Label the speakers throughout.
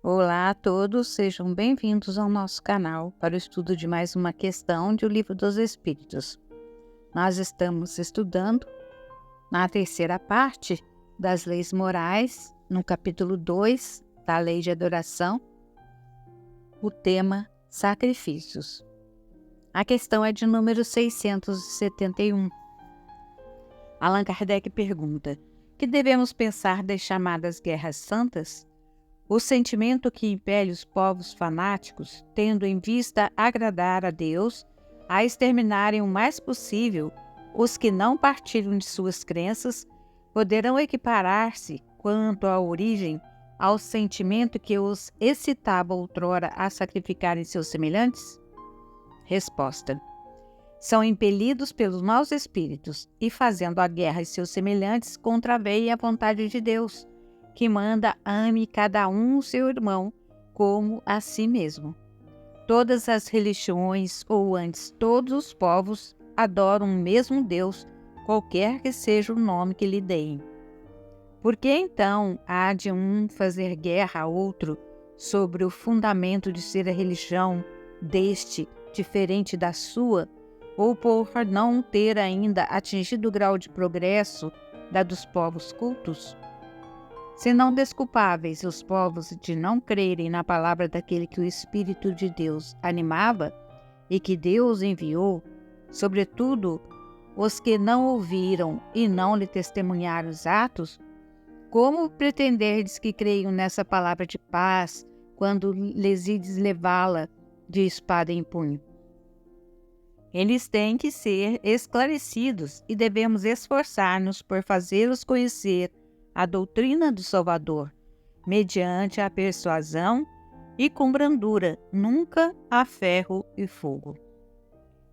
Speaker 1: Olá a todos, sejam bem-vindos ao nosso canal para o estudo de mais uma questão do Livro dos Espíritos. Nós estamos estudando na terceira parte das leis morais, no capítulo 2 da Lei de Adoração, o tema Sacrifícios. A questão é de número 671. Allan Kardec pergunta: que devemos pensar das chamadas guerras santas? O sentimento que impele os povos fanáticos, tendo em vista agradar a Deus, a exterminarem o mais possível os que não partilham de suas crenças, poderão equiparar-se, quanto à origem, ao sentimento que os excitava outrora a sacrificarem seus semelhantes? Resposta: são impelidos pelos maus espíritos e, fazendo a guerra a seus semelhantes, contraveem a vontade de Deus, que manda ame cada um o seu irmão como a si mesmo. Todas as religiões, ou antes todos os povos, adoram o mesmo Deus, qualquer que seja o nome que lhe deem. Por que então há de um fazer guerra a outro sobre o fundamento de ser a religião deste diferente da sua, ou por não ter ainda atingido o grau de progresso da dos povos cultos? Se não desculpáveis os povos de não crerem na palavra daquele que o Espírito de Deus animava e que Deus enviou, sobretudo os que não ouviram e não lhe testemunharam os atos, como pretenderdes que creiam nessa palavra de paz quando lhes ides levá-la de espada em punho? Eles têm que ser esclarecidos e devemos esforçar-nos por fazê-los conhecer a doutrina do Salvador, mediante a persuasão e com brandura, nunca a ferro e fogo.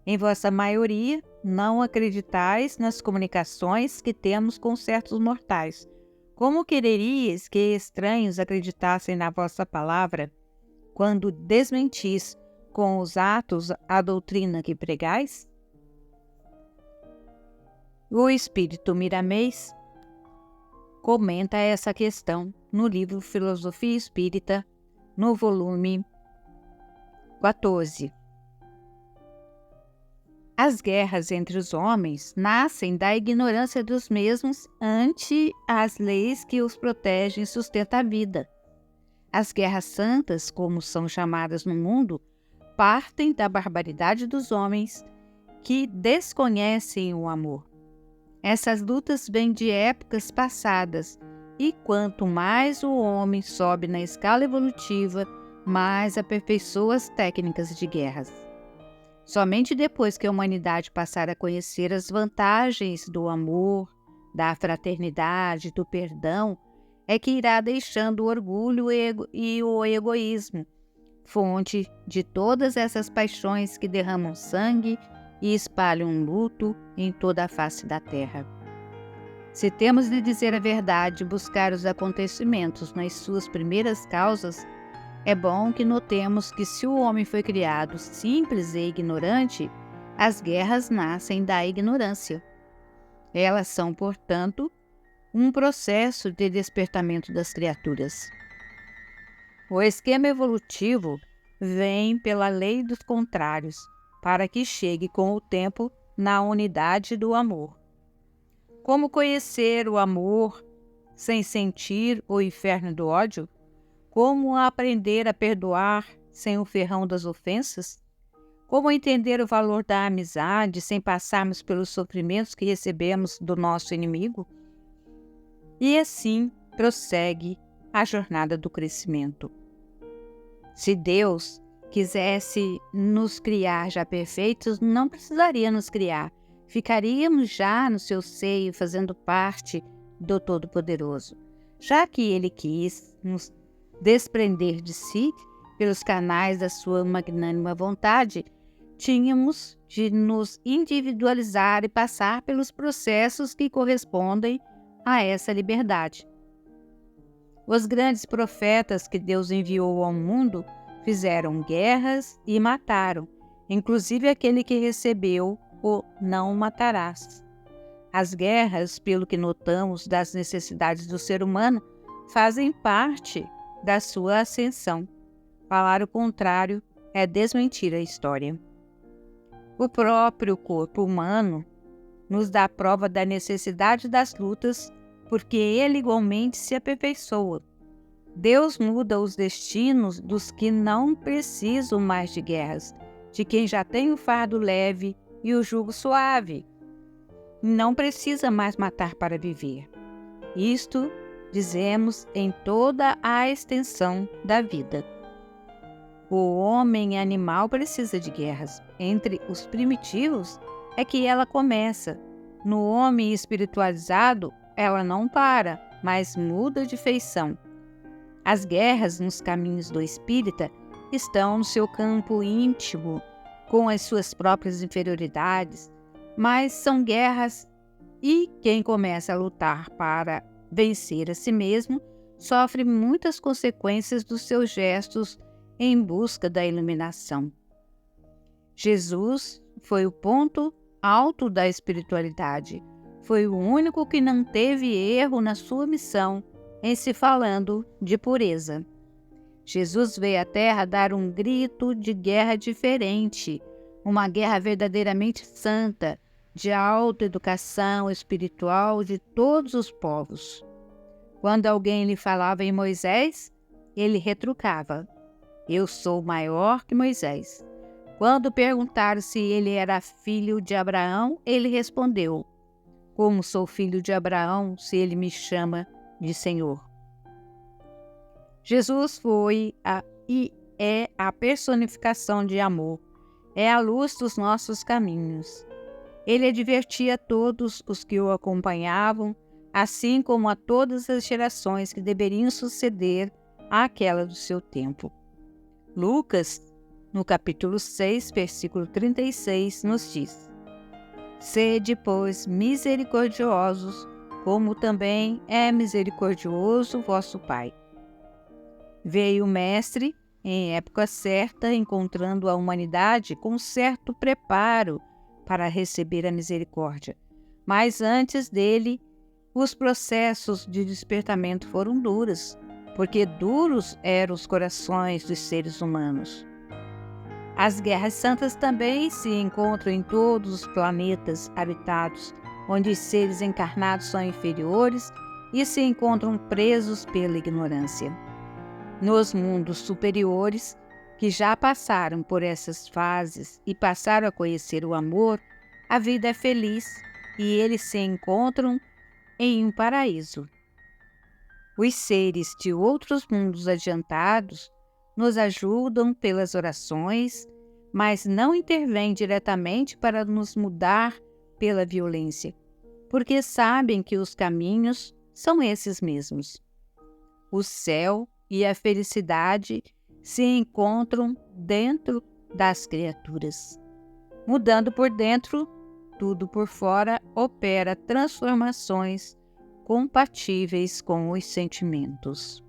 Speaker 1: Em vossa maioria, não acreditais nas comunicações que temos com certos mortais. Como quereríeis que estranhos acreditassem na vossa palavra, quando desmentis com os atos a doutrina que pregais? O Espírito Miramês comenta essa questão no livro Filosofia Espírita, no volume 14. As guerras entre os homens nascem da ignorância dos mesmos ante as leis que os protegem e sustentam a vida. As guerras santas, como são chamadas no mundo, partem da barbaridade dos homens que desconhecem o amor. Essas lutas vêm de épocas passadas, e quanto mais o homem sobe na escala evolutiva, mais aperfeiçoa as técnicas de guerras. Somente depois que a humanidade passar a conhecer as vantagens do amor, da fraternidade, do perdão, é que irá deixando o orgulho e o egoísmo, fonte de todas essas paixões que derramam sangue e espalham luto em toda a face da terra. Se temos de dizer a verdade e buscar os acontecimentos nas suas primeiras causas, é bom que notemos que se o homem foi criado simples e ignorante, as guerras nascem da ignorância. Elas são, portanto, um processo de despertamento das criaturas. O esquema evolutivo vem pela lei dos contrários, para que chegue com o tempo na unidade do amor. Como conhecer o amor sem sentir o inferno do ódio? Como aprender a perdoar sem o ferrão das ofensas? Como entender o valor da amizade sem passarmos pelos sofrimentos que recebemos do nosso inimigo? E assim prossegue a jornada do crescimento. Se Deus quisesse nos criar já perfeitos, não precisaria nos criar. Ficaríamos já no seu seio, fazendo parte do Todo-Poderoso. Já que Ele quis nos desprender de si, pelos canais da sua magnânima vontade, tínhamos de nos individualizar e passar pelos processos que correspondem a essa liberdade. Os grandes profetas que Deus enviou ao mundo fizeram guerras e mataram, inclusive aquele que recebeu o não matarás. As guerras, pelo que notamos das necessidades do ser humano, fazem parte da sua ascensão. Falar o contrário é desmentir a história. O próprio corpo humano nos dá prova da necessidade das lutas, porque ele igualmente se aperfeiçoa. Deus muda os destinos dos que não precisam mais de guerras, de quem já tem o fardo leve e o jugo suave. Não precisa mais matar para viver. Isto dizemos em toda a extensão da vida. O homem animal precisa de guerras. Entre os primitivos é que ela começa. No homem espiritualizado, ela não para, mas muda de feição. As guerras nos caminhos do espírita estão no seu campo íntimo, com as suas próprias inferioridades, mas são guerras e quem começa a lutar para vencer a si mesmo sofre muitas consequências dos seus gestos em busca da iluminação. Jesus foi o ponto alto da espiritualidade. Foi o único que não teve erro na sua missão em se falando de pureza. Jesus veio à Terra dar um grito de guerra diferente, uma guerra verdadeiramente santa, de autoeducação espiritual de todos os povos. Quando alguém lhe falava em Moisés, ele retrucava: "Eu sou maior que Moisés." Quando perguntaram se ele era filho de Abraão, ele respondeu: "Como sou filho de Abraão se ele me chama de Senhor?" Jesus foi e é a personificação de amor, é a luz dos nossos caminhos. Ele advertia a todos os que o acompanhavam, assim como a todas as gerações que deveriam suceder àquela do seu tempo. Lucas, no capítulo 6, versículo 36, nos diz: "Sede, pois, misericordiosos, como também é misericordioso vosso Pai." Veio o Mestre, em época certa, encontrando a humanidade com certo preparo para receber a misericórdia. Mas antes dele, os processos de despertamento foram duros, porque duros eram os corações dos seres humanos. As guerras santas também se encontram em todos os planetas habitados, onde os seres encarnados são inferiores e se encontram presos pela ignorância. Nos mundos superiores, que já passaram por essas fases e passaram a conhecer o amor, a vida é feliz e eles se encontram em um paraíso. Os seres de outros mundos adiantados nos ajudam pelas orações, mas não intervêm diretamente para nos mudar pela violência, porque sabem que os caminhos são esses mesmos. O céu e a felicidade se encontram dentro das criaturas. Mudando por dentro, tudo por fora opera transformações compatíveis com os sentimentos.